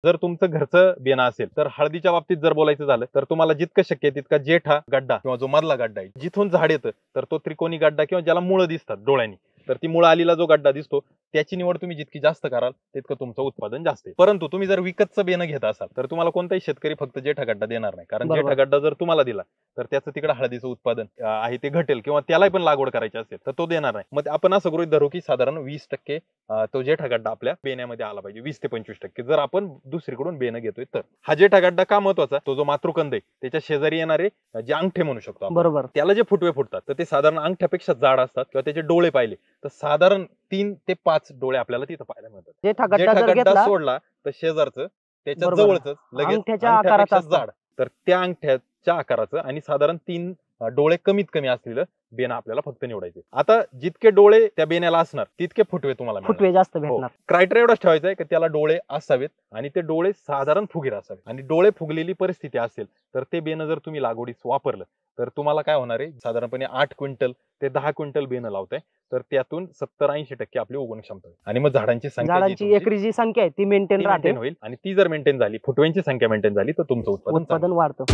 जर तुमचं घरचं बेना असेल तर हळदीच्या बाबतीत जर बोलायचं झालं तर तुम्हाला जितकं शक्य आहे तितका जेठा गड्डा किंवा जो मधला गड्डा आहे जिथून झाड येतं तर तो त्रिकोणी गड्डा किंवा ज्याला मुळं दिसतात डोळ्यांनी तर ती मुळं आलेला जो गड्डा दिसतो त्याची निवड तुम्ही जितकी जास्त कराल तितकं तुमचं उत्पादन जास्त आहे. परंतु तुम्ही जर विकतचं बेनं घेत असाल तर तुम्हाला कोणताही शेतकरी फक्त जेठा गड्डा देणार नाही, कारण जेठा गड्डा जर तुम्हाला दिला तर त्याचं तिकडे हळदीचं उत्पादन आहे ते घटेल किंवा त्याला पण लागवड करायची असेल तर तो देणार नाही. मग आपण असं गृहीत धरू की साधारण 20% तो जेठा गड्डा आपल्या बेण्यामध्ये आला पाहिजे, 20 ते 25%. जर आपण दुसरीकडून बेनं घेतोय तर हा जेठा गड्डा का महत्वाचा, तो जो मातृकंद आहे त्याच्या शेजारी येणारे जे अंगठे म्हणू शकतो आपण, बरोबर, त्याला जे फुटवे फुटतात तर ते साधारण अंगठ्यापेक्षा जाड असतात किंवा त्याचे डोळे पाहिले तर साधारण 3 ते 5 डोळे आपल्याला तिथं पाहायला मिळतात. जेठा गड्डा सोडला तर शेजारचं त्याच्या जवळच लगेच अंगठ्यापेक्षा जाड तर त्या अंगठ्याच्या आकाराचं आणि साधारण 3 डोळे कमीत कमी असलेलं बेना आपल्याला फक्त निवडायचे. आता जितके डोळे त्या बेण्याला असणार तितके फुटवे तुम्हाला फुटवे जास्त भेटणार. क्रायटेरिया एवढाच ठेवायचा आहे की त्याला डोळे असावेत आणि ते डोळे साधारण फुगीर असावेत आणि डोळे फुगलेली परिस्थिती असेल तर ते बेनं जर तुम्ही लागवडीस वापरलं तर तुम्हाला काय होणार आहे, साधारणपणे 8 क्विंटल ते 10 क्विंटल बेनं लावताय तर त्यातून 70-80% आपली उगवण क्षमता होईल आणि मग झाडांची संख्या एकरी जी संख्या आहे ती मेंटेन राहते होईल आणि ती जर मेंटेन झाली, फुटव्यांची संख्या मेंटेन झाली तर तुमचं उत्पादन वाढतं.